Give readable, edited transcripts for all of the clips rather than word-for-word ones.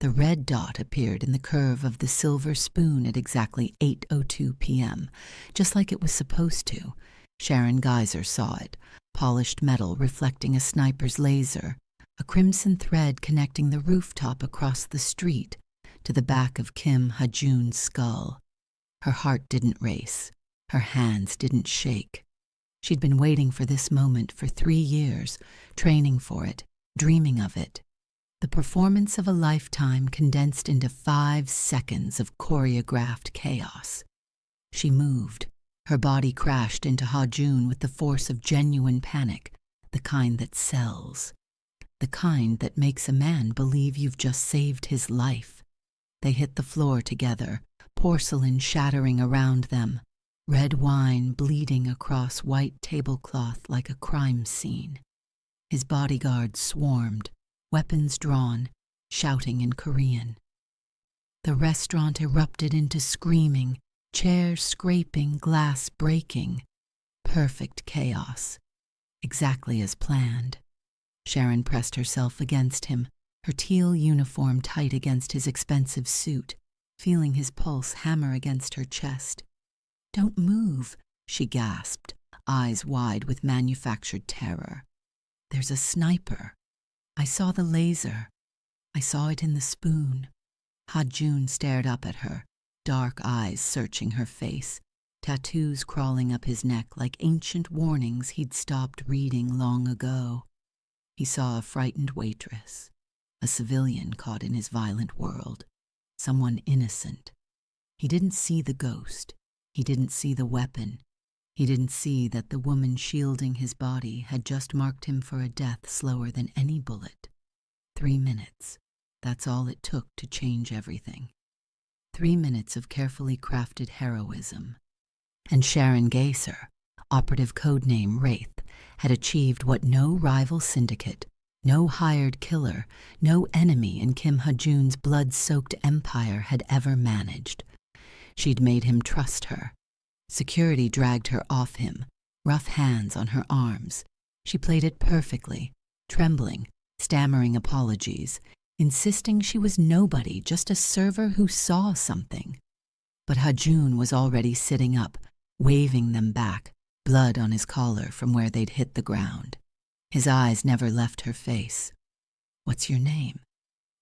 The red dot appeared in the curve of the silver spoon at exactly 8:02 p.m., just like it was supposed to. Sharon Geyser saw it, polished metal reflecting a sniper's laser, a crimson thread connecting the rooftop across the street to the back of Kim Ha-joon's skull. Her heart didn't race. Her hands didn't shake. She'd been waiting for this moment for 3 years, training for it, dreaming of it. The performance of a lifetime condensed into 5 seconds of choreographed chaos. She moved. Her body crashed into Ha-joon with the force of genuine panic, the kind that sells. The kind that makes a man believe you've just saved his life. They hit the floor together, porcelain shattering around them, red wine bleeding across white tablecloth like a crime scene. His bodyguards swarmed, weapons drawn, shouting in Korean. The restaurant erupted into screaming, chairs scraping, glass breaking. Perfect chaos. Exactly as planned. Sharon pressed herself against him, her teal uniform tight against his expensive suit, feeling his pulse hammer against her chest. "Don't move," she gasped, eyes wide with manufactured terror. "There's a sniper. I saw the laser. I saw it in the spoon." Ha-joon stared up at her, dark eyes searching her face, tattoos crawling up his neck like ancient warnings he'd stopped reading long ago. He saw a frightened waitress, a civilian caught in his violent world, someone innocent. He didn't see the ghost. He didn't see the weapon. He didn't see that the woman shielding his body had just marked him for a death slower than any bullet. 3 minutes. That's all it took to change everything. 3 minutes of carefully crafted heroism. And Sharon Geyser, operative codename Wraith, had achieved what no rival syndicate, no hired killer, no enemy in Kim Ha-joon's blood-soaked empire had ever managed. She'd made him trust her. Security dragged her off him, rough hands on her arms. She played it perfectly, trembling, stammering apologies, insisting she was nobody, just a server who saw something. But Ha-joon was already sitting up, waving them back, blood on his collar from where they'd hit the ground. His eyes never left her face. "What's your name?"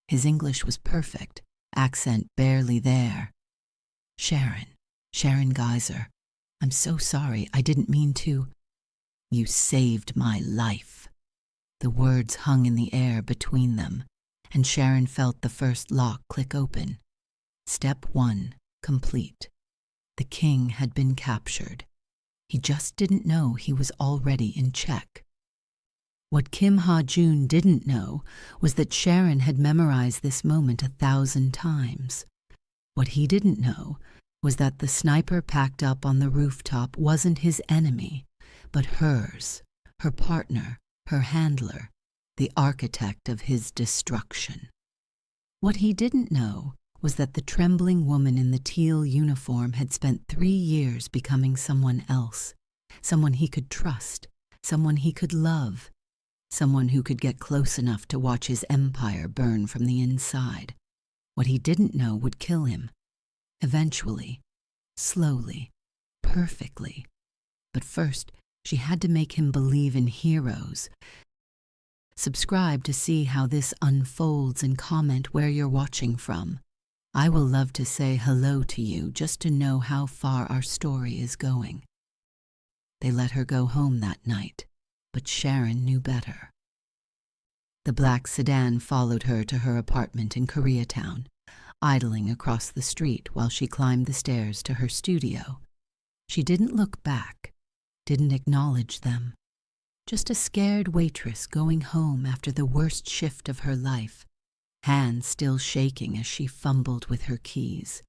His English was perfect, accent barely there. Sharon Geyser. "I'm so sorry, I didn't mean to." "You saved my life." The words hung in the air between them, and Sharon felt the first lock click open. Step 1, complete. The king had been captured. He just didn't know he was already in check. What Kim Ha-joon didn't know was that Sharon had memorized this moment 1,000 times. What he didn't know was that the sniper packed up on the rooftop wasn't his enemy, but hers, her partner, her handler, the architect of his destruction. What he didn't know was that the trembling woman in the teal uniform had spent 3 years becoming someone else, someone he could trust, someone he could love, someone who could get close enough to watch his empire burn from the inside. What he didn't know would kill him. Eventually, slowly, perfectly. But first, she had to make him believe in heroes. Subscribe to see how this unfolds and comment where you're watching from. I will love to say hello to you just to know how far our story is going. They let her go home that night, but Sharon knew better. The black sedan followed her to her apartment in Koreatown, idling across the street while she climbed the stairs to her studio. She didn't look back, didn't acknowledge them. Just a scared waitress going home after the worst shift of her life, hands still shaking as she fumbled with her keys.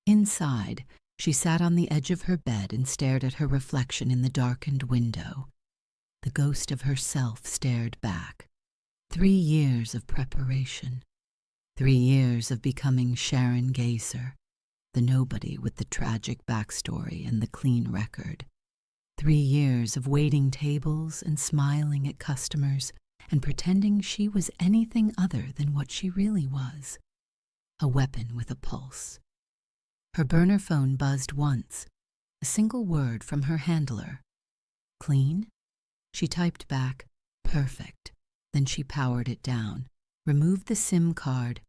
Inside, she sat on the edge of her bed and stared at her reflection in the darkened window. The ghost of herself stared back. 3 years of preparation. 3 years of becoming Sharon Geyser, the nobody with the tragic backstory and the clean record. 3 years of waiting tables and smiling at customers and pretending she was anything other than what she really was. a weapon with a pulse. Her burner phone buzzed once, a single word from her handler. Clean? She typed back, perfect. Then she powered it down, removed the SIM card,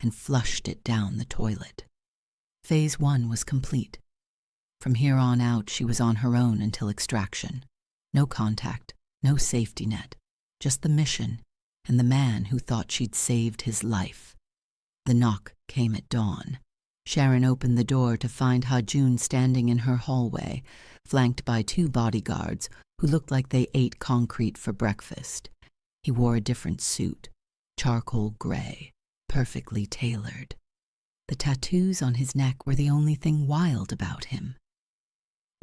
and flushed it down the toilet. Phase 1 was complete. From here on out, she was on her own until extraction. No contact, no safety net, just the mission and the man who thought she'd saved his life. The knock came at dawn. Sharon opened the door to find Ha-joon standing in her hallway, flanked by 2 bodyguards who looked like they ate concrete for breakfast. He wore a different suit, charcoal gray, perfectly tailored. The tattoos on his neck were the only thing wild about him.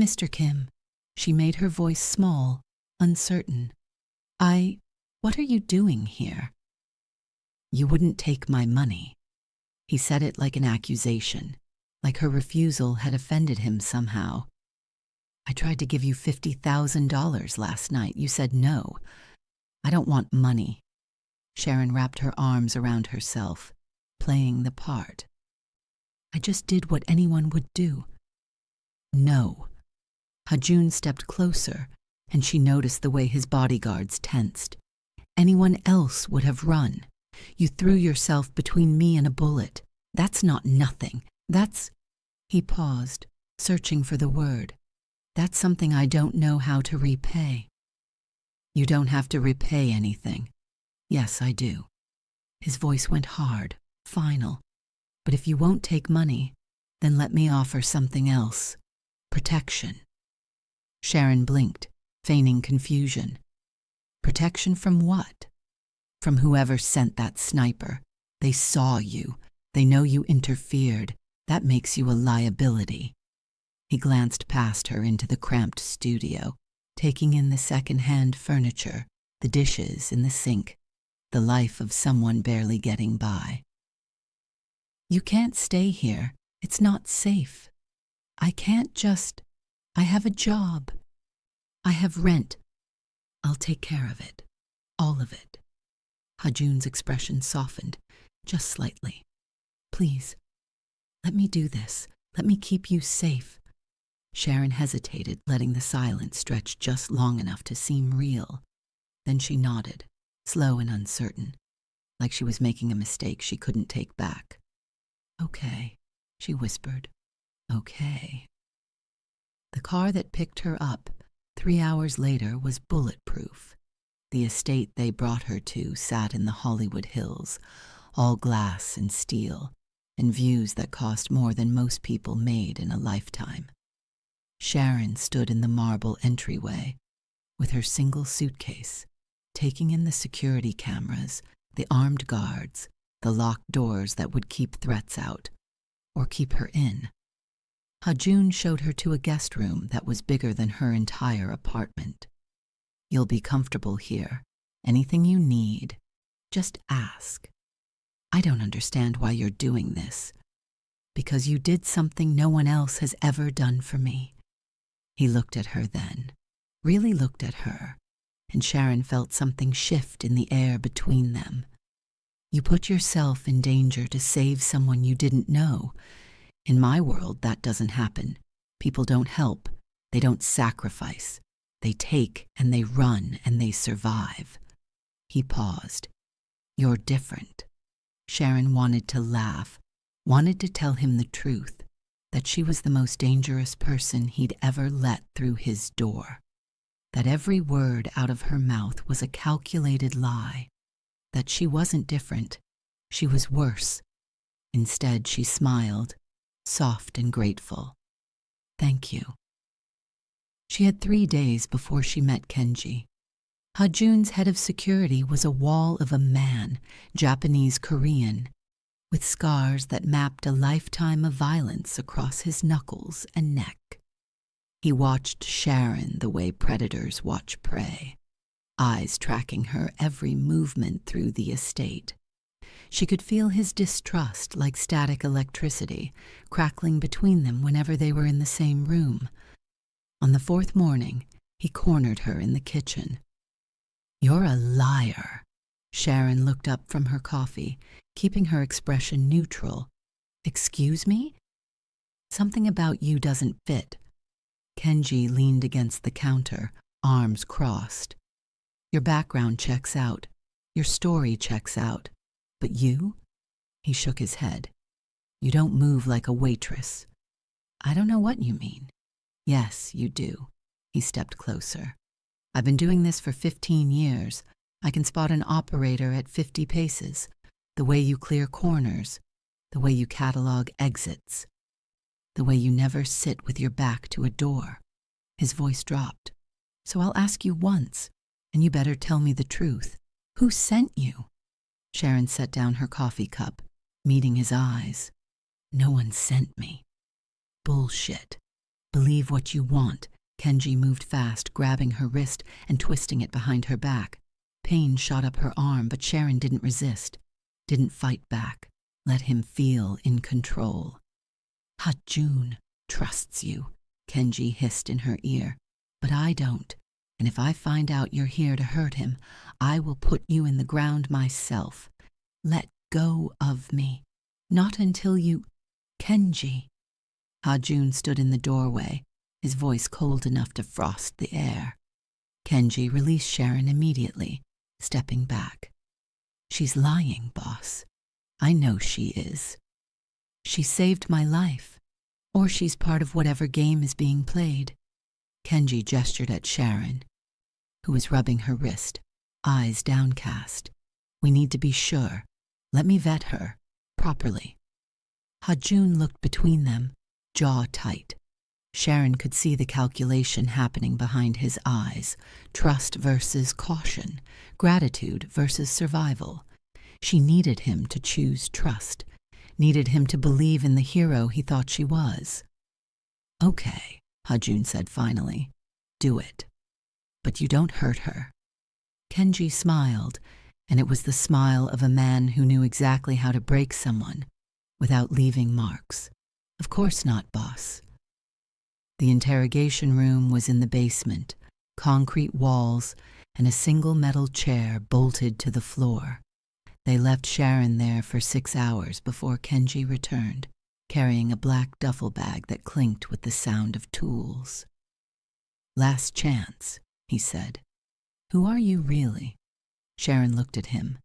"Mr. Kim," she made her voice small, uncertain. What are you doing here?" "You wouldn't take my money." He said it like an accusation, like her refusal had offended him somehow. "I tried to give you $50,000 last night. You said no. I don't want money." Sharon wrapped her arms around herself, playing the part. "I just did what anyone would do." "No." Ha-joon stepped closer, and she noticed the way his bodyguards tensed. "Anyone else would have run. You threw yourself between me and a bullet. That's not nothing. That's—" He paused, searching for the word. "That's something I don't know how to repay." "You don't have to repay anything." "Yes, I do." His voice went hard, final. "But if you won't take money, then let me offer something else. Protection." Sharon blinked, feigning confusion. "Protection from what?" "From whoever sent that sniper. They saw you. They know you interfered. That makes you a liability." He glanced past her into the cramped studio, taking in the second-hand furniture, the dishes in the sink, the life of someone barely getting by. "You can't stay here. It's not safe. I can't just... I have a job. I have rent. I'll take care of it. All of it." Ha-joon's expression softened, just slightly. "Please, let me do this. Let me keep you safe." Sharon hesitated, letting the silence stretch just long enough to seem real. Then she nodded, slow and uncertain, like she was making a mistake she couldn't take back. "Okay," she whispered. "Okay." The car that picked her up 3 hours later was bulletproof. The estate they brought her to sat in the Hollywood Hills, all glass and steel, and views that cost more than most people made in a lifetime. Sharon stood in the marble entryway, with her single suitcase, taking in the security cameras, the armed guards, the locked doors that would keep threats out, or keep her in. Ha-joon showed her to a guest room that was bigger than her entire apartment. "You'll be comfortable here. Anything you need, just ask. I don't understand why you're doing this. Because you did something no one else has ever done for me." He looked at her then, really looked at her, and Sharon felt something shift in the air between them. "You put yourself in danger to save someone you didn't know. In my world, that doesn't happen. People don't help. They don't sacrifice. They take and they run and they survive." He paused. "You're different." Sharon wanted to laugh, wanted to tell him the truth, that she was the most dangerous person he'd ever let through his door, that every word out of her mouth was a calculated lie, that she wasn't different, she was worse. Instead, she smiled, soft and grateful. "Thank you." She had 3 days before she met Kenji. Ha-joon's head of security was a wall of a man, Japanese-Korean, with scars that mapped a lifetime of violence across his knuckles and neck. He watched Sharon the way predators watch prey, eyes tracking her every movement through the estate. She could feel his distrust like static electricity, crackling between them whenever they were in the same room. On the 4th morning, he cornered her in the kitchen. "You're a liar," Sharon looked up from her coffee, keeping her expression neutral. "Excuse me? Something about you doesn't fit." Kenji leaned against the counter, arms crossed. "Your background checks out. Your story checks out. But you?" He shook his head. "You don't move like a waitress." "I don't know what you mean." "Yes, you do." He stepped closer. "I've been doing this for 15 years. I can spot an operator at 50 paces. The way you clear corners. The way you catalog exits. The way you never sit with your back to a door." His voice dropped. "So I'll ask you once, and you better tell me the truth. Who sent you?" Sharon set down her coffee cup, meeting his eyes. "No one sent me." "Bullshit. Believe what you want." Kenji moved fast, grabbing her wrist and twisting it behind her back. Pain shot up her arm, but Sharon didn't resist, didn't fight back. Let him feel in control. "Ha-joon trusts you," Kenji hissed in her ear. "But I don't, and if I find out you're here to hurt him, I will put you in the ground myself. Let go of me. Not until you—" "Kenji." Ha-joon stood in the doorway, his voice cold enough to frost the air. Kenji released Sharon immediately, stepping back. "She's lying, boss. I know she is. She saved my life, or she's part of whatever game is being played." Kenji gestured at Sharon, who was rubbing her wrist, eyes downcast. "We need to be sure. Let me vet her, properly." Ha-joon looked between them, jaw tight. Sharon could see the calculation happening behind his eyes. Trust versus caution, gratitude versus survival. She needed him to choose trust, needed him to believe in the hero he thought she was. "Okay," Ha-joon said finally. "Do it. But you don't hurt her." Kenji smiled, and it was the smile of a man who knew exactly how to break someone without leaving marks. "Of course not, boss." The interrogation room was in the basement, concrete walls and a single metal chair bolted to the floor. They left Sharon there for 6 hours before Kenji returned, carrying a black duffel bag that clinked with the sound of tools. "Last chance," he said. "Who are you really?" Sharon looked at him.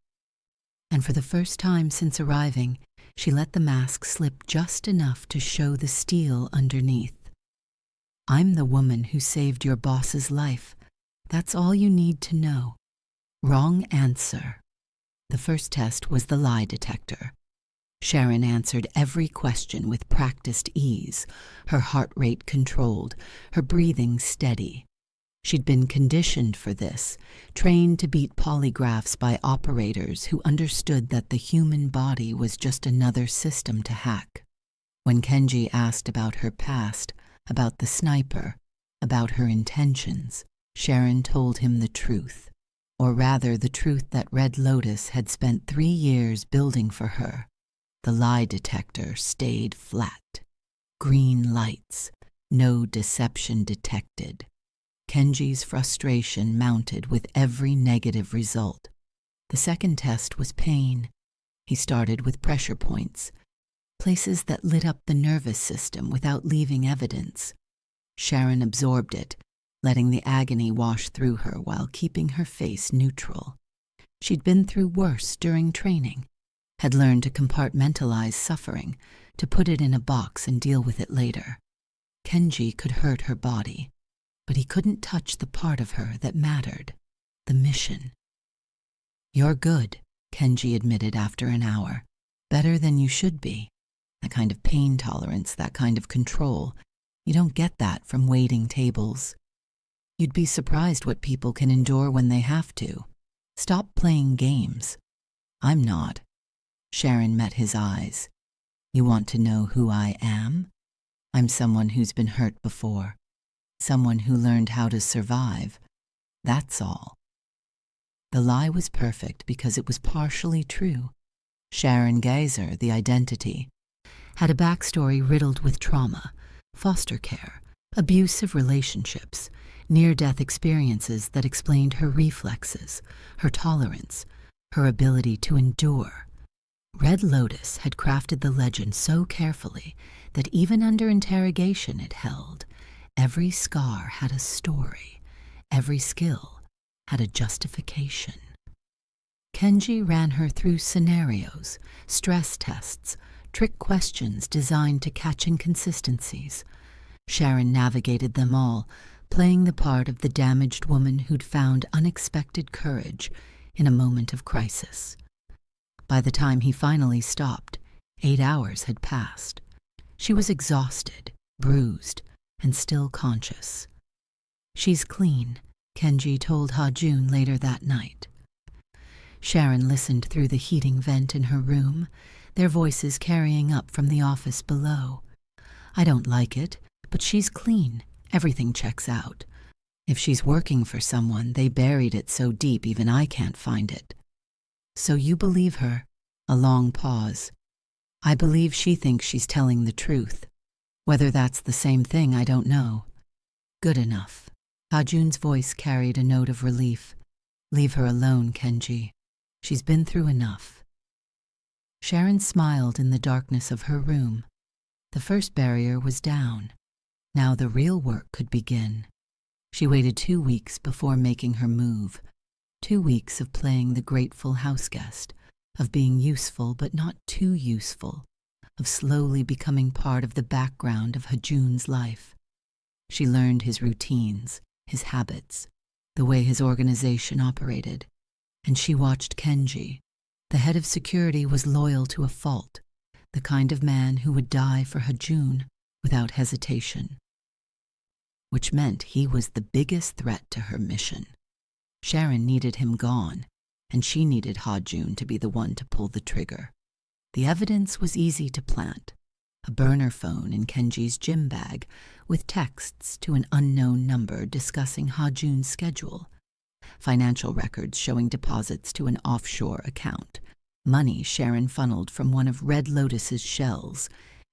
And for the first time since arriving, she let the mask slip just enough to show the steel underneath. "I'm the woman who saved your boss's life. That's all you need to know." Wrong answer. The first test was the lie detector. Sharon answered every question with practiced ease, her heart rate controlled, her breathing steady. She'd been conditioned for this, trained to beat polygraphs by operators who understood that the human body was just another system to hack. When Kenji asked about her past, about the sniper, about her intentions, Sharon told him the truth. Or rather the truth that Red Lotus had spent 3 years building for her. The lie detector stayed flat. Green lights, no deception detected. Kenji's frustration mounted with every negative result. The second test was pain. He started with pressure points, places that lit up the nervous system without leaving evidence. Sharon absorbed it, letting the agony wash through her while keeping her face neutral. She'd been through worse during training, had learned to compartmentalize suffering, to put it in a box and deal with it later. Kenji could hurt her body, but he couldn't touch the part of her that mattered, the mission. "You're good," Kenji admitted after an hour. "Better than you should be. That kind of pain tolerance, that kind of control. You don't get that from waiting tables. You'd be surprised what people can endure when they have to. Stop playing games." "I'm not." Sharon met his eyes. "You want to know who I am? I'm someone who's been hurt before. Someone who learned how to survive. That's all." The lie was perfect because it was partially true. Sharon Geyser, the identity, had a backstory riddled with trauma, foster care, abusive relationships, near-death experiences that explained her reflexes, her tolerance, her ability to endure. Red Lotus had crafted the legend so carefully that even under interrogation it held. Every scar had a story. Every skill had a justification. Kenji ran her through scenarios, stress tests, trick questions designed to catch inconsistencies. Sharon navigated them all, playing the part of the damaged woman who'd found unexpected courage in a moment of crisis. By the time he finally stopped, 8 hours had passed. She was exhausted, bruised, and still conscious. "She's clean," Kenji told Ha-joon later that night. Sharon listened through the heating vent in her room, their voices carrying up from the office below. "I don't like it, but she's clean. Everything checks out. If she's working for someone, they buried it so deep even I can't find it." "So you believe her?" A long pause. "I believe she thinks she's telling the truth. Whether that's the same thing, I don't know." "Good enough." Ha-joon's voice carried a note of relief. "Leave her alone, Kenji. She's been through enough." Sharon smiled in the darkness of her room. The first barrier was down. Now the real work could begin. She waited 2 weeks before making her move. 2 weeks of playing the grateful houseguest, of being useful but not too useful, of slowly becoming part of the background of Ha-joon's life. She learned his routines, his habits, the way his organization operated, and she watched Kenji. The head of security was loyal to a fault, the kind of man who would die for Ha-joon without hesitation. Which meant he was the biggest threat to her mission. Sharon needed him gone, and she needed Ha-joon to be the one to pull the trigger. The evidence was easy to plant. A burner phone in Kenji's gym bag with texts to an unknown number discussing Ha-joon's schedule. Financial records showing deposits to an offshore account. Money Sharon funneled from one of Red Lotus's shells,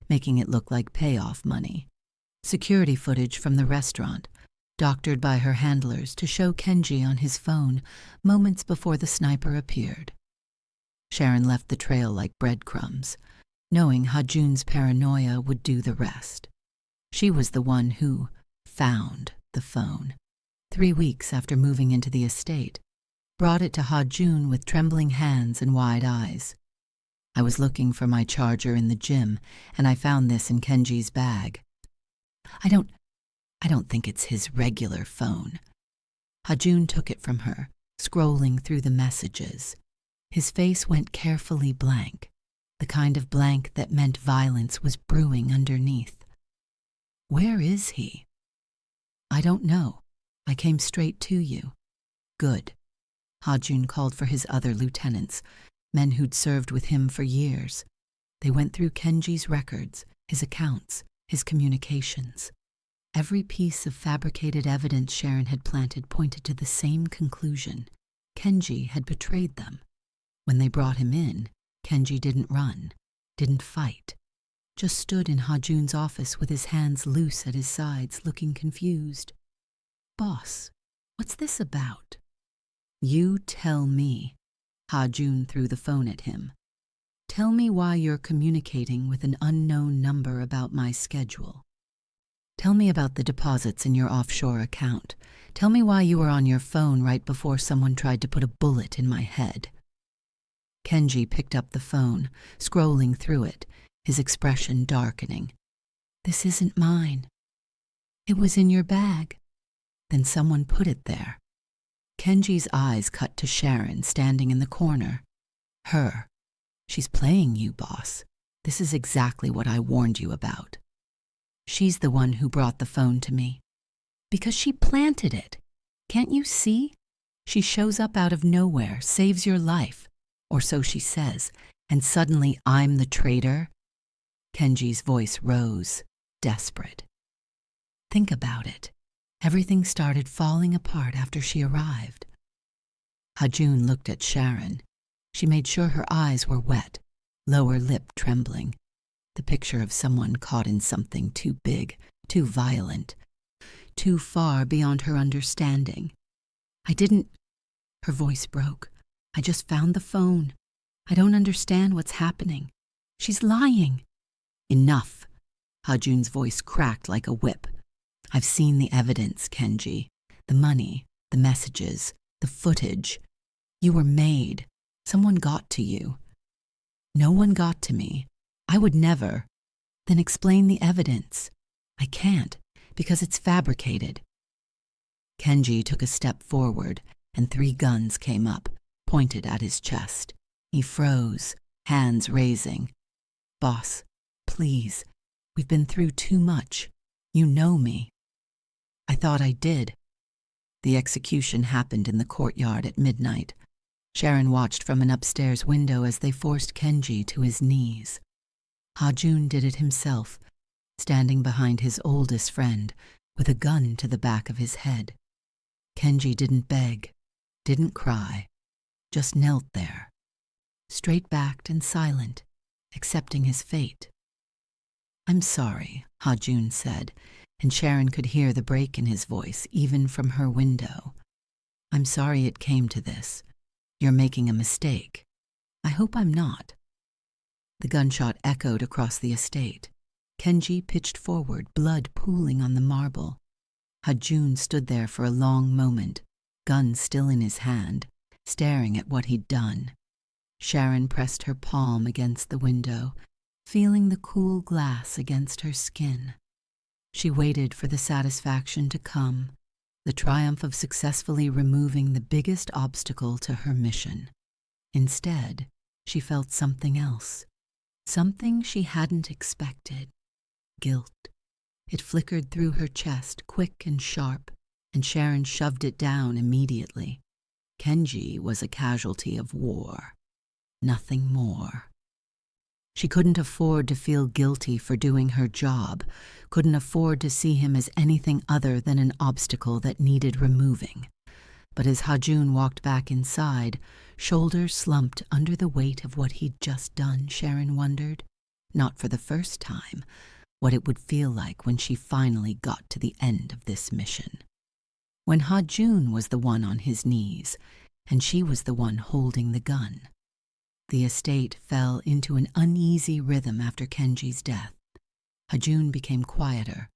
making it look like payoff money. Security footage from the restaurant, doctored by her handlers to show Kenji on his phone moments before the sniper appeared. Sharon left the trail like breadcrumbs, knowing Ha-joon's paranoia would do the rest. She was the one who found the phone 3 weeks after moving into the estate, brought it to Ha-joon with trembling hands and wide eyes. "I was looking for my charger in the gym, and I found this in Kenji's bag. I don't think it's his regular phone." Ha-joon took it from her, scrolling through the messages. His face went carefully blank, the kind of blank that meant violence was brewing underneath. "Where is he?" "I don't know. I came straight to you." "Good." Ha-joon called for his other lieutenants, men who'd served with him for years. They went through Kenji's records, his accounts, his communications. Every piece of fabricated evidence Sharon had planted pointed to the same conclusion. Kenji had betrayed them. When they brought him in, Kenji didn't run, didn't fight, just stood in Ha-joon's office with his hands loose at his sides, looking confused. "Boss, what's this about?" "You tell me." Ha-joon threw the phone at him. "Tell me why you're communicating with an unknown number about my schedule. Tell me about the deposits in your offshore account. Tell me why you were on your phone right before someone tried to put a bullet in my head." Kenji picked up the phone, scrolling through it, his expression darkening. "This isn't mine." "It was in your bag." "Then someone put it there." Kenji's eyes cut to Sharon standing in the corner. "Her. She's playing you, boss. This is exactly what I warned you about." "She's the one who brought the phone to me." "Because she planted it. Can't you see? She shows up out of nowhere, saves your life, or so she says, and suddenly I'm the traitor." Kenji's voice rose, desperate. "Think about it. Everything started falling apart after she arrived." Ha-joon looked at Sharon. She made sure her eyes were wet, lower lip trembling. The picture of someone caught in something too big, too violent, too far beyond her understanding. "I didn't—" Her voice broke. I just found the phone. I don't understand what's happening. She's lying. Enough. Ha-joon's voice cracked like a whip. I've seen the evidence, Kenji. The money, the messages, the footage. You were made. Someone got to you. No one got to me. I would never. Then explain the evidence. I can't, because it's fabricated. Kenji took a step forward, and 3 guns came up, pointed at his chest. He froze, hands raising. Boss, please. We've been through too much. You know me. I thought I did. The execution happened in the courtyard at midnight. Sharon watched from an upstairs window as they forced Kenji to his knees. Ha-joon did it himself, standing behind his oldest friend, with a gun to the back of his head. Kenji didn't beg, didn't cry, just knelt there, straight-backed and silent, accepting his fate. I'm sorry, Ha-joon said, and Sharon could hear the break in his voice even from her window. I'm sorry it came to this. You're making a mistake. I hope I'm not. The gunshot echoed across the estate. Kenji pitched forward, blood pooling on the marble. Ha-joon stood there for a long moment, gun still in his hand, staring at what he'd done. Sharon pressed her palm against the window, feeling the cool glass against her skin. She waited for the satisfaction to come, the triumph of successfully removing the biggest obstacle to her mission. Instead, she felt something else, something she hadn't expected. Guilt. It flickered through her chest, quick and sharp, and Sharon shoved it down immediately. Kenji was a casualty of war. Nothing more. She couldn't afford to feel guilty for doing her job, couldn't afford to see him as anything other than an obstacle that needed removing. But as Ha-joon walked back inside, shoulders slumped under the weight of what he'd just done, Sharon wondered, not for the first time, what it would feel like when she finally got to the end of this mission. When Ha-joon was the one on his knees, and she was the one holding the gun. The estate fell into an uneasy rhythm after Kenji's death. Ha-joon became quieter,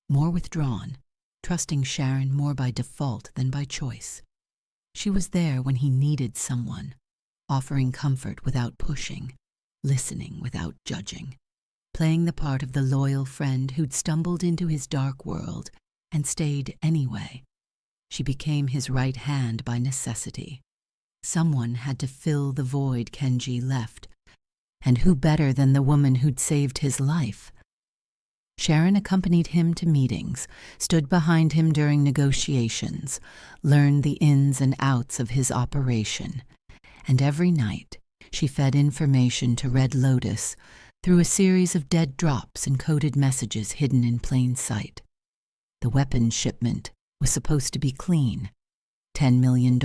more withdrawn, trusting Sharon more by default than by choice. She was there when he needed someone, offering comfort without pushing, listening without judging, playing the part of the loyal friend who'd stumbled into his dark world and stayed anyway. She became his right hand by necessity. Someone had to fill the void Kenji left, and who better than the woman who'd saved his life? Sharon accompanied him to meetings, stood behind him during negotiations, learned the ins and outs of his operation, and every night she fed information to Red Lotus through a series of dead drops and coded messages hidden in plain sight. The weapons shipment was supposed to be clean, $10 million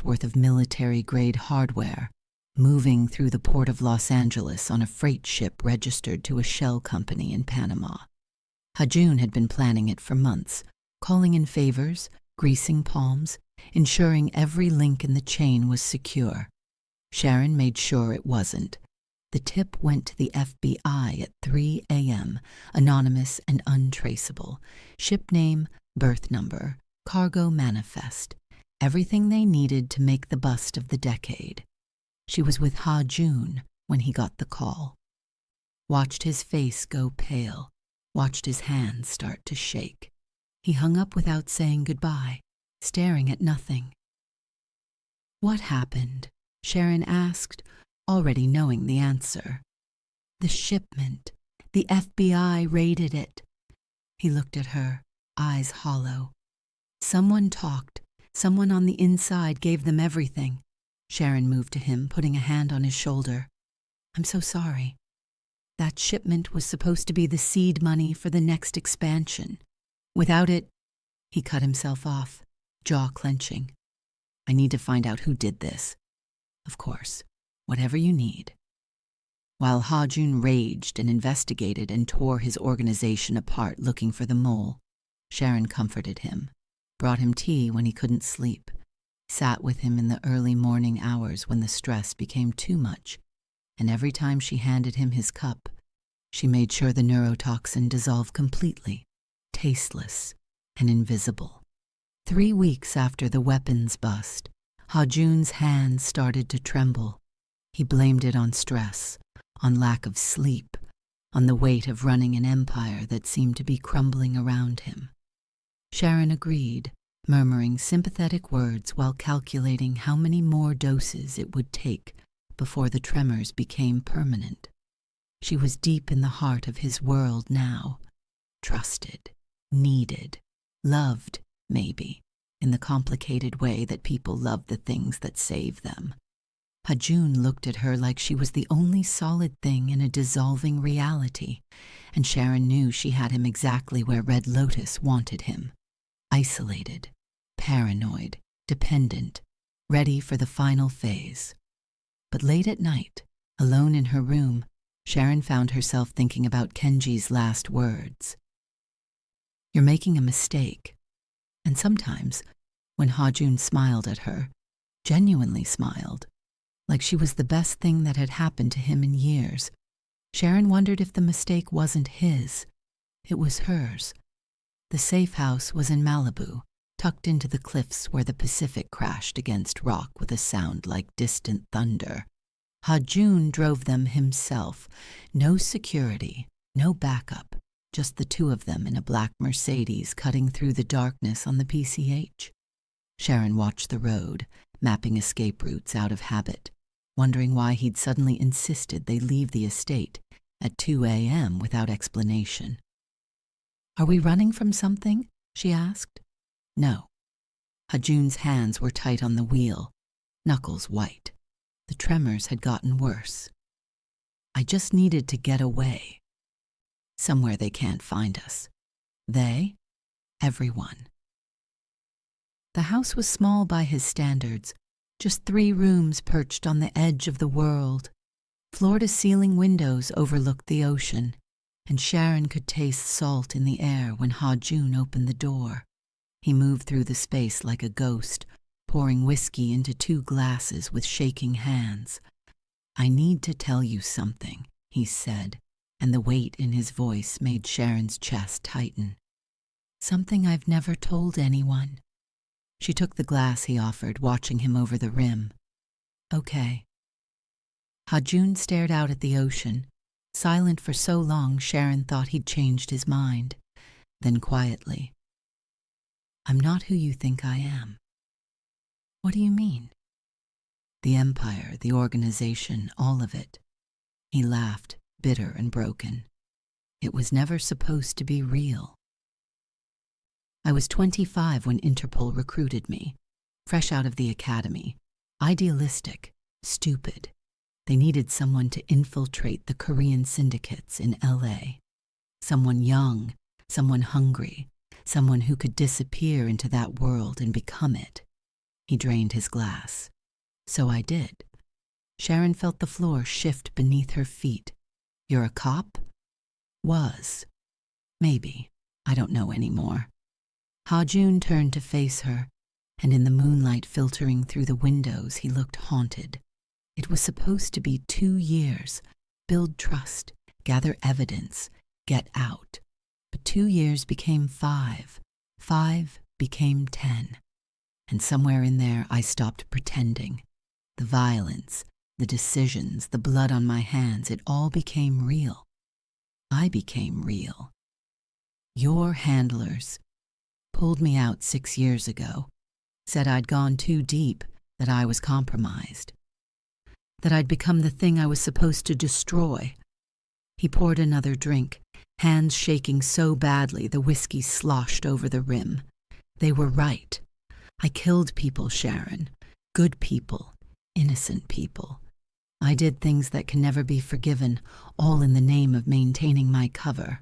worth of military-grade hardware, moving through the port of Los Angeles on a freight ship registered to a shell company in Panama. Ha-joon had been planning it for months, calling in favors, greasing palms, ensuring every link in the chain was secure. Sharon made sure it wasn't. The tip went to the FBI at 3 a.m., anonymous and untraceable. Ship name, birth number, cargo manifest. Everything they needed to make the bust of the decade. She was with Ha-joon when he got the call. Watched his face go pale, watched his hands start to shake. He hung up without saying goodbye, staring at nothing. What happened? Sharon asked, already knowing the answer. The shipment. The FBI raided it. He looked at her, eyes hollow. Someone talked. Someone on the inside gave them everything. Sharon moved to him, putting a hand on his shoulder. I'm so sorry. That shipment was supposed to be the seed money for the next expansion. Without it, he cut himself off, jaw clenching. I need to find out who did this. Of course, whatever you need. While Ha-joon raged and investigated and tore his organization apart looking for the mole, Sharon comforted him, brought him tea when he couldn't sleep, sat with him in the early morning hours when the stress became too much, and every time she handed him his cup, she made sure the neurotoxin dissolved completely, tasteless and invisible. 3 weeks after the weapons bust, Ha-joon's hands started to tremble. He blamed it on stress, on lack of sleep, on the weight of running an empire that seemed to be crumbling around him. Sharon agreed, murmuring sympathetic words while calculating how many more doses it would take before the tremors became permanent. She was deep in the heart of his world now, trusted, needed, loved, maybe, in the complicated way that people love the things that save them. Ha-joon looked at her like she was the only solid thing in a dissolving reality, and Sharon knew she had him exactly where Red Lotus wanted him. Isolated, paranoid, dependent, ready for the final phase. But late at night, alone in her room, Sharon found herself thinking about Kenji's last words. "You're making a mistake." And sometimes, when Ha-joon smiled at her, genuinely smiled, like she was the best thing that had happened to him in years, Sharon wondered if the mistake wasn't his. It was hers. The safe house was in Malibu, tucked into the cliffs where the Pacific crashed against rock with a sound like distant thunder. Ha-joon drove them himself. No security, no backup, just the two of them in a black Mercedes cutting through the darkness on the PCH. Sharon watched the road, mapping escape routes out of habit, wondering why he'd suddenly insisted they leave the estate at 2 a.m. without explanation. "Are we running from something?" she asked. No. Ha-joon's hands were tight on the wheel, knuckles white. The tremors had gotten worse. "I just needed to get away. Somewhere they can't find us. They? Everyone." The house was small by his standards, just 3 rooms perched on the edge of the world. Floor-to-ceiling windows overlooked the ocean, and Sharon could taste salt in the air when Ha-joon opened the door. He moved through the space like a ghost, pouring whiskey into 2 glasses with shaking hands. "I need to tell you something," he said, and the weight in his voice made Sharon's chest tighten. "Something I've never told anyone." She took the glass he offered, watching him over the rim. "Okay." Ha-joon stared out at the ocean, silent for so long Sharon thought he'd changed his mind. Then quietly, "I'm not who you think I am." "What do you mean?" "The empire, the organization, all of it." He laughed, bitter and broken. "It was never supposed to be real." "I was 25 when Interpol recruited me, fresh out of the academy, idealistic, stupid. They needed someone to infiltrate the Korean syndicates in LA. Someone young, someone hungry, someone who could disappear into that world and become it." He drained his glass. "So I did." Sharon felt the floor shift beneath her feet. "You're a cop?" "Was. Maybe. I don't know anymore." Ha-joon turned to face her, and in the moonlight filtering through the windows he looked haunted. It was supposed to be 2 years. Build trust, gather evidence, get out. But 2 years became 5. 5 became 10. And somewhere in there I stopped pretending. The violence, the decisions, the blood on my hands, it all became real. I became real. Your handlers pulled me out 6 years ago, said I'd gone too deep, that I was compromised, that I'd become the thing I was supposed to destroy. He poured another drink, hands shaking so badly the whiskey sloshed over the rim. They were right. I killed people, Sharon. Good people, innocent people. I did things that can never be forgiven, all in the name of maintaining my cover.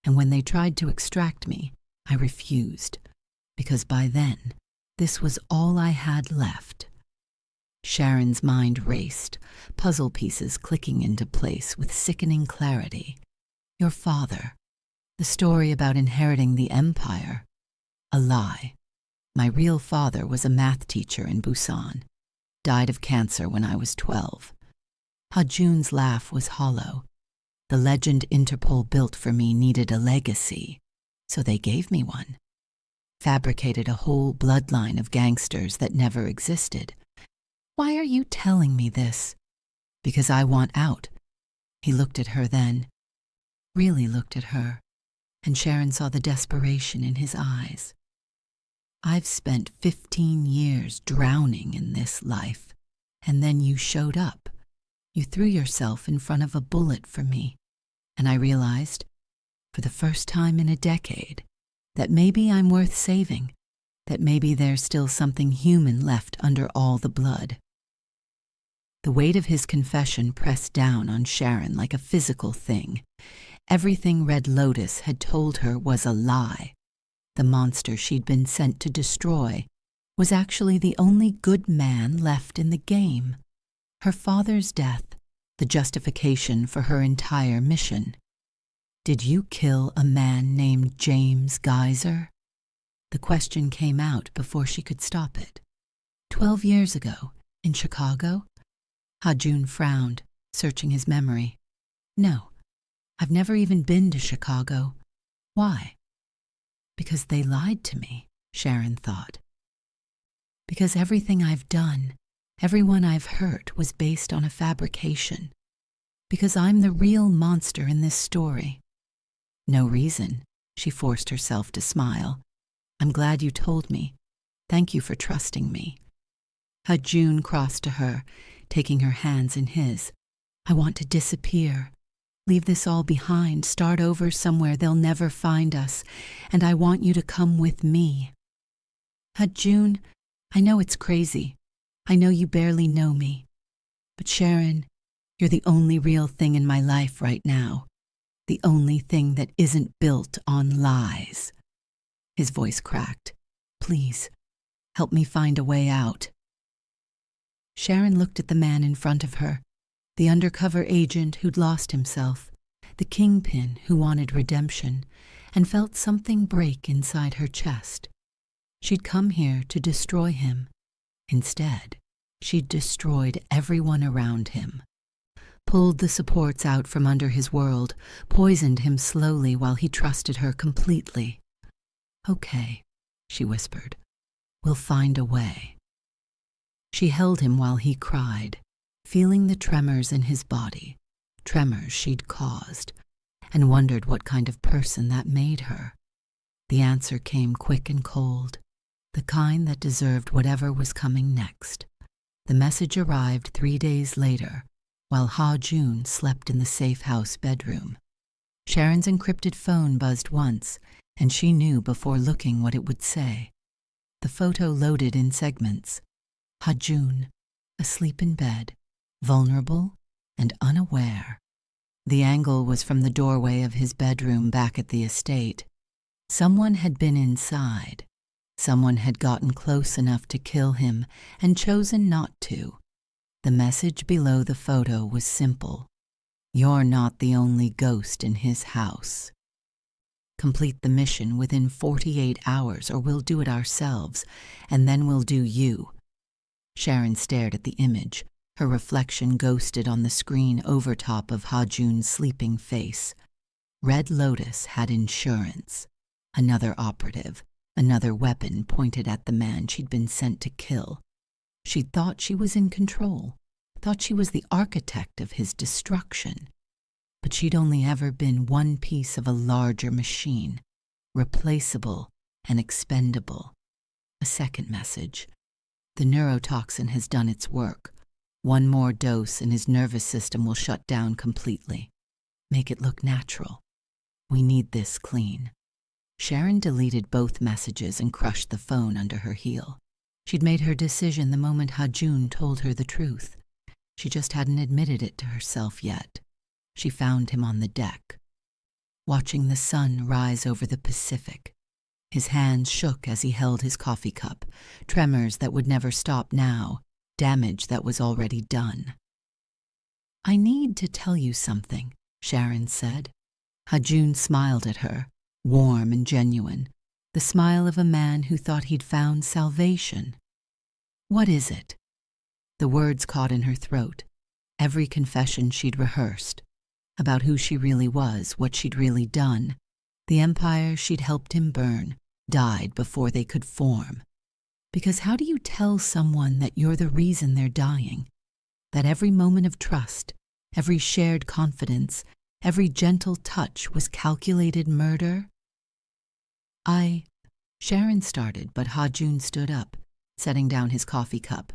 And when they tried to extract me, I refused, because by then, this was all I had left. Sharon's mind raced, puzzle pieces clicking into place with sickening clarity. Your father, the story about inheriting the empire, a lie. My real father was a math teacher in Busan. Died of cancer when I was 12. Ha-joon's laugh was hollow. The legend Interpol built for me needed a legacy, so they gave me one. Fabricated a whole bloodline of gangsters that never existed. Why are you telling me this? Because I want out. He looked at her then, really looked at her, and Sharon saw the desperation in his eyes. I've spent 15 years drowning in this life, and then you showed up. You threw yourself in front of a bullet for me, and I realized, for the first time in a decade, that maybe I'm worth saving, that maybe there's still something human left under all the blood. The weight of his confession pressed down on Sharon like a physical thing. Everything Red Lotus had told her was a lie. The monster she'd been sent to destroy was actually the only good man left in the game. Her father's death, the justification for her entire mission. Did you kill a man named James Geyser? The question came out before she could stop it. 12 years ago, in Chicago? Ha-joon frowned, searching his memory. No, I've never even been to Chicago. Why? Because they lied to me, Sharon thought. Because everything I've done, everyone I've hurt was based on a fabrication. Because I'm the real monster in this story. No reason, she forced herself to smile. I'm glad you told me. Thank you for trusting me. Ha-joon crossed to her, taking her hands in his. I want to disappear. Leave this all behind, start over somewhere they'll never find us, and I want you to come with me. Ha-joon, I know it's crazy. I know you barely know me. But Sharon, you're the only real thing in my life right now. The only thing that isn't built on lies. His voice cracked. Please, help me find a way out. Sharon looked at the man in front of her, the undercover agent who'd lost himself, the kingpin who wanted redemption, and felt something break inside her chest. She'd come here to destroy him. Instead, she'd destroyed everyone around him. Pulled the supports out from under his world, poisoned him slowly while he trusted her completely. Okay, she whispered. We'll find a way. She held him while he cried, feeling the tremors in his body, tremors she'd caused, and wondered what kind of person that made her. The answer came quick and cold, the kind that deserved whatever was coming next. The message arrived 3 days later, while Ha-joon slept in the safe house bedroom. Sharon's encrypted phone buzzed once, and she knew before looking what it would say. The photo loaded in segments. Ha-joon, asleep in bed, vulnerable and unaware. The angle was from the doorway of his bedroom back at the estate. Someone had been inside. Someone had gotten close enough to kill him and chosen not to. The message below the photo was simple. You're not the only ghost in his house. Complete the mission within 48 hours or we'll do it ourselves, and then we'll do you. Sharon stared at the image, her reflection ghosted on the screen over top of Ha-joon's sleeping face. Red Lotus had insurance. Another operative, another weapon pointed at the man she'd been sent to kill. She'd thought she was in control, thought she was the architect of his destruction. But she'd only ever been one piece of a larger machine, replaceable and expendable. A second message. The neurotoxin has done its work. One more dose and his nervous system will shut down completely. Make it look natural. We need this clean. Sharon deleted both messages and crushed the phone under her heel. She'd made her decision the moment Ha-joon told her the truth. She just hadn't admitted it to herself yet. She found him on the deck, watching the sun rise over the Pacific. His hands shook as he held his coffee cup, tremors that would never stop now, damage that was already done. I need to tell you something, Sharon said. Ha-joon smiled at her, warm and genuine. the smile of a man who thought he'd found salvation. "What is it?" The words caught in her throat, every confession she'd rehearsed, about who she really was, what she'd really done. The empire she'd helped him burn died before they could form. Because how do you tell someone that you're the reason they're dying? That every moment of trust, every shared confidence, every gentle touch was calculated murder? Sharon started, but Ha-joon stood up, setting down his coffee cup,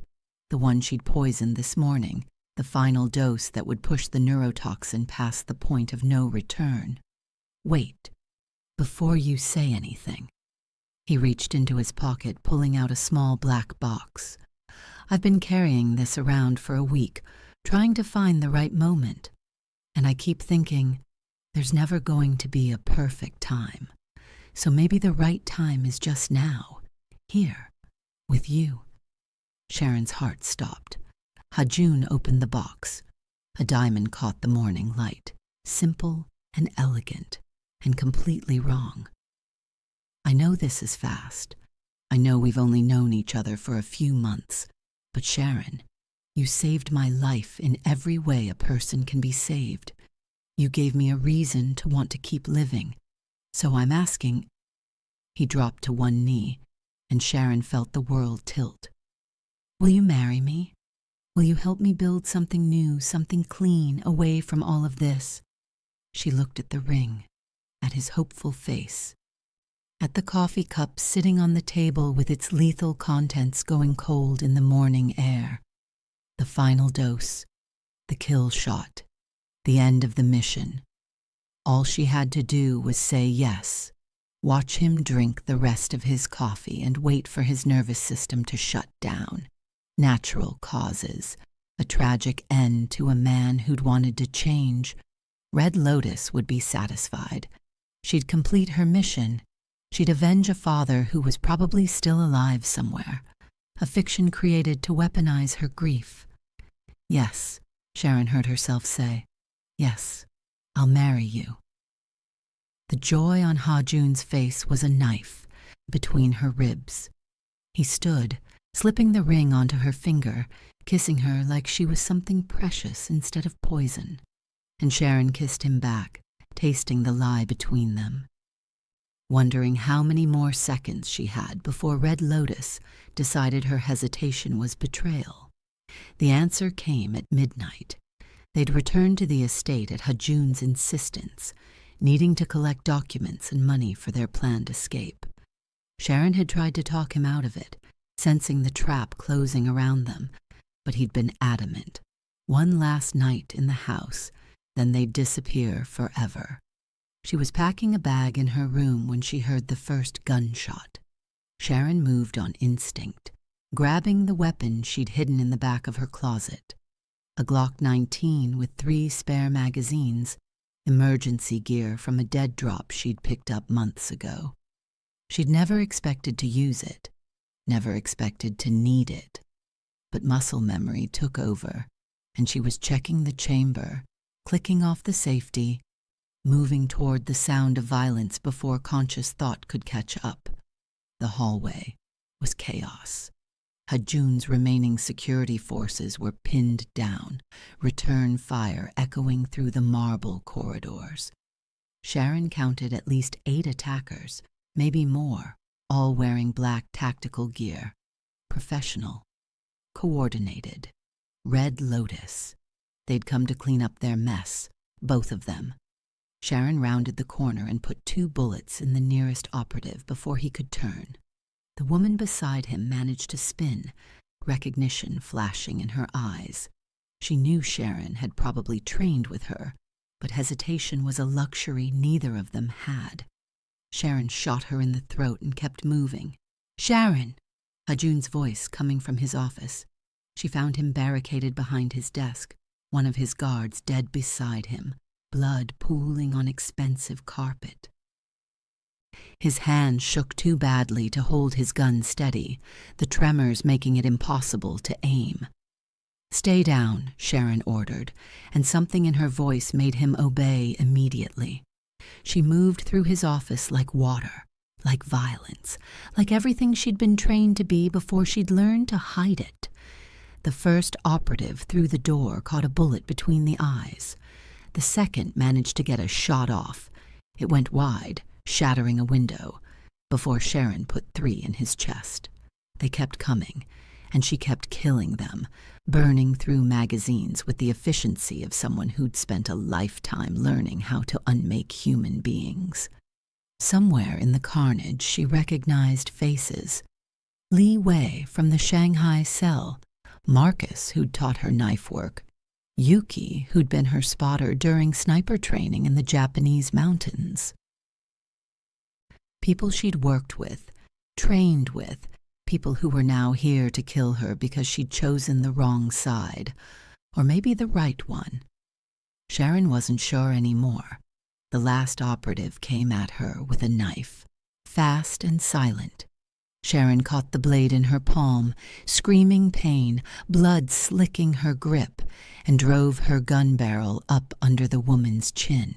the one she'd poisoned this morning, the final dose that would push the neurotoxin past the point of no return. "Wait, before you say anything." He reached into his pocket, pulling out a small black box. "I've been carrying this around for a week, trying to find the right moment. And I keep thinking, there's never going to be a perfect time. So maybe the right time is just now, here, with you." Sharon's heart stopped. Ha-joon opened the box. A diamond caught the morning light, simple and elegant, and completely wrong. "I know this is fast. I know we've only known each other for a few months. But Sharon, you saved my life in every way a person can be saved. You gave me a reason to want to keep living. So I'm asking—" He dropped to one knee, and Sharon felt the world tilt. "Will you marry me? Will you help me build something new, something clean, away from all of this?" She looked at the ring, at his hopeful face, at the coffee cup sitting on the table with its lethal contents going cold in the morning air. The final dose, the kill shot, the end of the mission. All she had to do was say yes, watch him drink the rest of his coffee and wait for his nervous system to shut down. Natural causes, a tragic end to a man who'd wanted to change. Red Lotus would be satisfied. She'd complete her mission. She'd avenge a father who was probably still alive somewhere, a fiction created to weaponize her grief. "Yes," Sharon heard herself say. "Yes, I'll marry you." The joy on Ha-joon's face was a knife between her ribs. He stood, slipping the ring onto her finger, kissing her like she was something precious instead of poison. And Sharon kissed him back, tasting the lie between them, wondering how many more seconds she had before Red Lotus decided her hesitation was betrayal. The answer came at midnight. They'd returned to the estate at Ha-joon's insistence, needing to collect documents and money for their planned escape. Sharon had tried to talk him out of it, sensing the trap closing around them, but he'd been adamant. One last night in the house, then they'd disappear forever. She was packing a bag in her room when she heard the first gunshot. Sharon moved on instinct, grabbing the weapon she'd hidden in the back of her closet. A Glock 19 with 3 spare magazines, emergency gear from a dead drop she'd picked up months ago. She'd never expected to use it, never expected to need it. But muscle memory took over, and she was checking the chamber, clicking off the safety, moving toward the sound of violence before conscious thought could catch up. The hallway was chaos. Ha-joon's remaining security forces were pinned down, return fire echoing through the marble corridors. Sharon counted at least 8 attackers, maybe more, all wearing black tactical gear. Professional. Coordinated. Red Lotus. They'd come to clean up their mess, both of them. Sharon rounded the corner and put 2 bullets in the nearest operative before he could turn. The woman beside him managed to spin, recognition flashing in her eyes. She knew Sharon had probably trained with her, but hesitation was a luxury neither of them had. Sharon shot her in the throat and kept moving. "Sharon!" Ha-joon's voice coming from his office. She found him barricaded behind his desk, one of his guards dead beside him, blood pooling on expensive carpet. His hand shook too badly to hold his gun steady, the tremors making it impossible to aim. "Stay down," Sharon ordered, and something in her voice made him obey immediately. She moved through his office like water, like violence, like everything she'd been trained to be before she'd learned to hide it. The first operative through the door caught a bullet between the eyes. The second managed to get a shot off. It went wide, shattering a window, before Sharon put 3 in his chest. They kept coming, and she kept killing them, burning through magazines with the efficiency of someone who'd spent a lifetime learning how to unmake human beings. Somewhere in the carnage, she recognized faces. Li Wei from the Shanghai cell, Marcus, who'd taught her knife work, Yuki, who'd been her spotter during sniper training in the Japanese mountains. People she'd worked with, trained with, people who were now here to kill her because she'd chosen the wrong side, or maybe the right one. Sharon wasn't sure anymore. The last operative came at her with a knife, fast and silent. Sharon caught the blade in her palm, screaming pain, blood slicking her grip, and drove her gun barrel up under the woman's chin.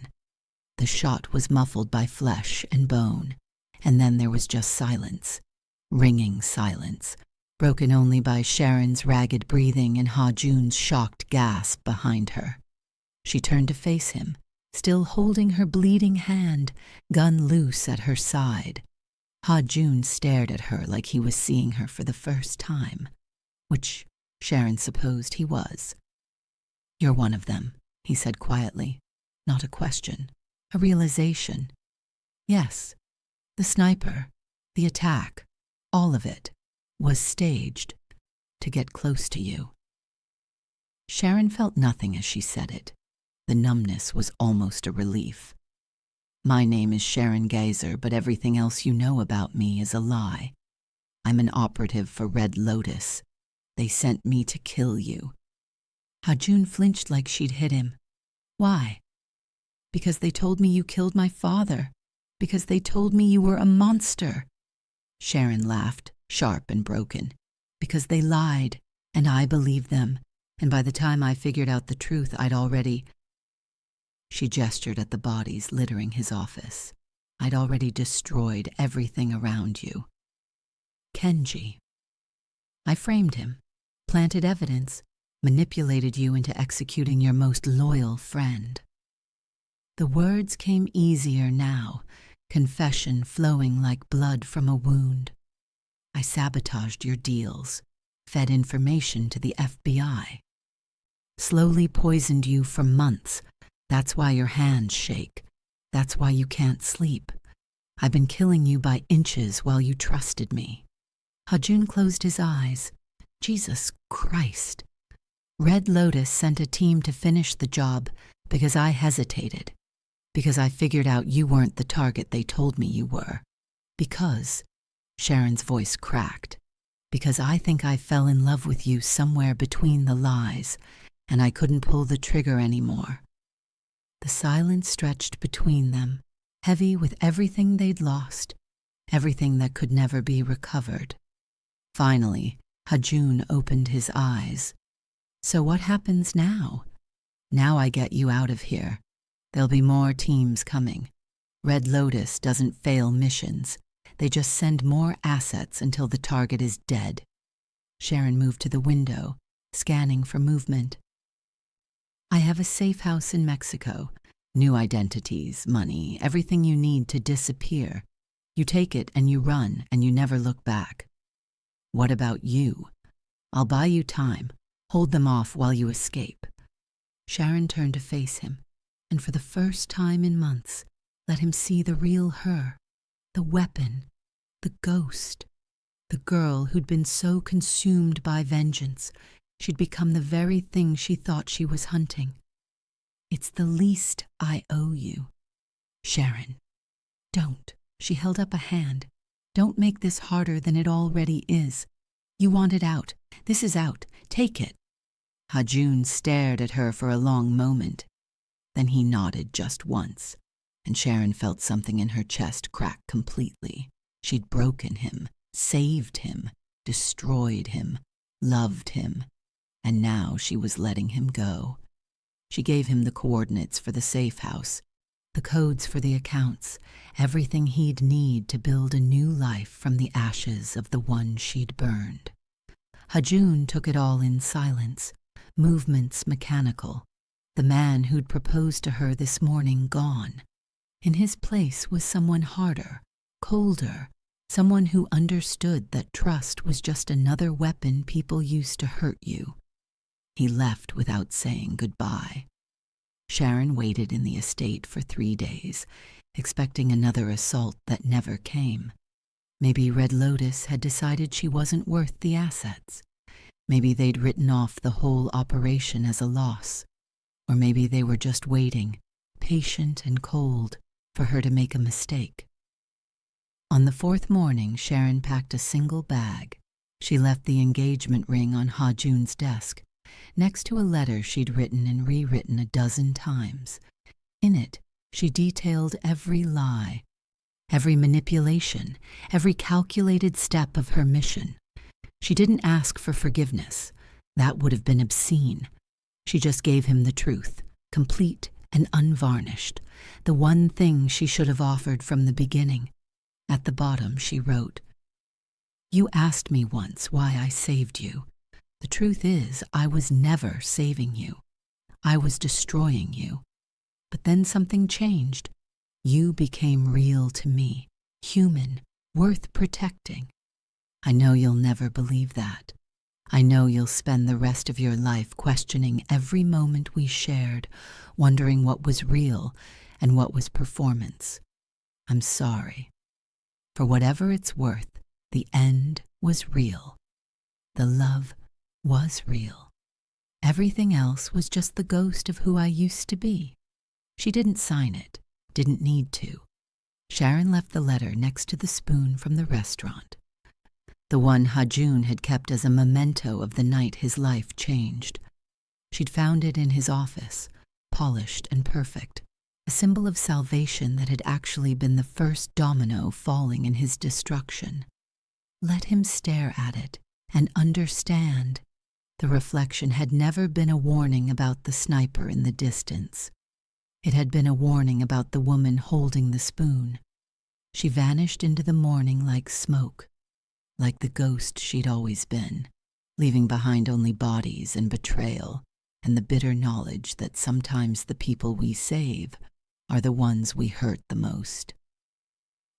The shot was muffled by flesh and bone, and then there was just silence, ringing silence, broken only by Sharon's ragged breathing and Ha-joon's shocked gasp behind her. She turned to face him, still holding her bleeding hand, gun loose at her side. Ha-joon stared at her like he was seeing her for the first time, which Sharon supposed he was. "You're one of them," he said quietly. Not a question, a realization. Yes, the sniper, the attack, all of it, was staged to get close to you. Sharon felt nothing as she said it. The numbness was almost a relief. "My name is Sharon Geyser, but everything else you know about me is a lie. I'm an operative for Red Lotus. They sent me to kill you." Ha-joon flinched like she'd hit him. "Why?" "Because they told me you killed my father. Because they told me you were a monster." Sharon laughed, sharp and broken. "Because they lied, and I believed them, and by the time I figured out the truth, I'd already—" She gestured at the bodies littering his office. "I'd already destroyed everything around you. Kenji. I framed him, planted evidence, manipulated you into executing your most loyal friend." The words came easier now, confession flowing like blood from a wound. "I sabotaged your deals, fed information to the FBI. Slowly poisoned you for months. That's why your hands shake. That's why you can't sleep. I've been killing you by inches while you trusted me." Ha-joon closed his eyes. Jesus Christ. Red Lotus sent a team to finish the job because I hesitated. Because I figured out you weren't the target they told me you were. Because, Sharon's voice cracked, because I think I fell in love with you somewhere between the lies, and I couldn't pull the trigger anymore. The silence stretched between them, heavy with everything they'd lost, everything that could never be recovered. Finally, Ha-joon opened his eyes. "So what happens now? Now I get you out of here. There'll be more teams coming. Red Lotus doesn't fail missions. They just send more assets until the target is dead." Sharon moved to the window, scanning for movement. "I have a safe house in Mexico. New identities, money, everything you need to disappear. You take it and you run and you never look back. What about you? I'll buy you time. Hold them off while you escape." Sharon turned to face him, and for the first time in months, let him see the real her, the weapon, the ghost, the girl who'd been so consumed by vengeance, she'd become the very thing she thought she was hunting. "It's the least I owe you. Sharon, don't." She held up a hand. "Don't make this harder than it already is. You want it out. This is out. Take it." Ha-joon stared at her for a long moment. Then he nodded just once, and Sharon felt something in her chest crack completely. She'd broken him, saved him, destroyed him, loved him, and now she was letting him go. She gave him the coordinates for the safe house. The codes for the accounts, everything he'd need to build a new life from the ashes of the one she'd burned. Ha-joon took it all in silence, movements mechanical. The man who'd proposed to her this morning gone. In his place was someone harder, colder, someone who understood that trust was just another weapon people used to hurt you. He left without saying goodbye. Sharon waited in the estate for 3 days, expecting another assault that never came. Maybe Red Lotus had decided she wasn't worth the assets. Maybe they'd written off the whole operation as a loss. Or maybe they were just waiting, patient and cold, for her to make a mistake. On the 4th morning, Sharon packed a single bag. She left the engagement ring on Ha-joon's desk, next to a letter she'd written and rewritten a dozen times. In it, she detailed every lie, every manipulation, every calculated step of her mission. She didn't ask for forgiveness. That would have been obscene. She just gave him the truth, complete and unvarnished, the one thing she should have offered from the beginning. At the bottom, she wrote, "You asked me once why I saved you. The truth is, I was never saving you. I was destroying you. But then something changed. You became real to me, human, worth protecting. I know you'll never believe that. I know you'll spend the rest of your life questioning every moment we shared, wondering what was real and what was performance. I'm sorry. For whatever it's worth, the end was real. The love was real. Everything else was just the ghost of who I used to be." She didn't sign it, didn't need to. Sharon left the letter next to the spoon from the restaurant, the one Ha-joon had kept as a memento of the night his life changed. She'd found it in his office, polished and perfect, a symbol of salvation that had actually been the first domino falling in his destruction. Let him stare at it and understand. The reflection had never been a warning about the sniper in the distance. It had been a warning about the woman holding the spoon. She vanished into the morning like smoke, like the ghost she'd always been, leaving behind only bodies and betrayal and the bitter knowledge that sometimes the people we save are the ones we hurt the most.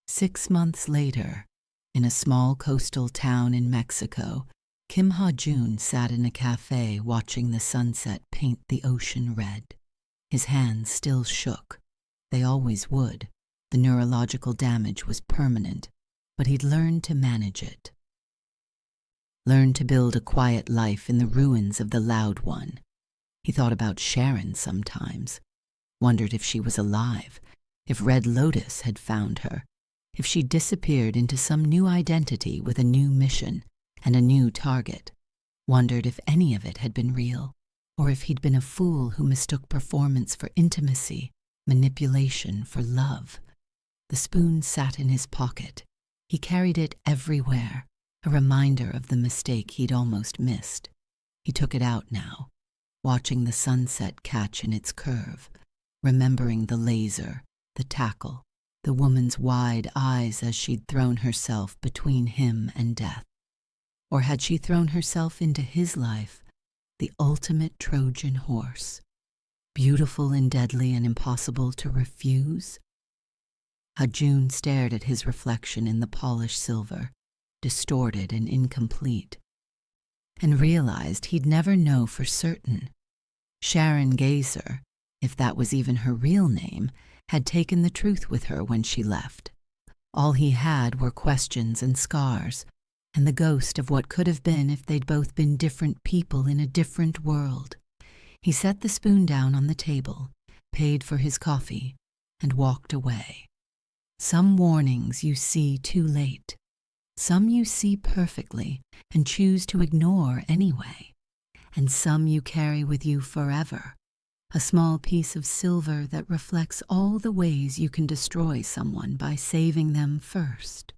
6 months later, in a small coastal town in Mexico, Kim Ha-joon sat in a cafe watching the sunset paint the ocean red. His hands still shook. They always would. The neurological damage was permanent, but he'd learned to manage it. Learned to build a quiet life in the ruins of the loud one. He thought about Sharon sometimes, wondered if she was alive, if Red Lotus had found her, if she disappeared into some new identity with a new mission and a new target, wondered if any of it had been real, or if he'd been a fool who mistook performance for intimacy, manipulation for love. The spoon sat in his pocket. He carried it everywhere, a reminder of the mistake he'd almost missed. He took it out now, watching the sunset catch in its curve, remembering the laser, the tackle, the woman's wide eyes as she'd thrown herself between him and death. Or had she thrown herself into his life, the ultimate Trojan horse, beautiful and deadly and impossible to refuse? Ha-joon stared at his reflection in the polished silver, distorted and incomplete, and realized he'd never know for certain. Sharon Gazer, if that was even her real name, had taken the truth with her when she left. All he had were questions and scars, and the ghost of what could have been if they'd both been different people in a different world. He set the spoon down on the table, paid for his coffee, and walked away. Some warnings you see too late. Some you see perfectly and choose to ignore anyway. And some you carry with you forever. A small piece of silver that reflects all the ways you can destroy someone by saving them first.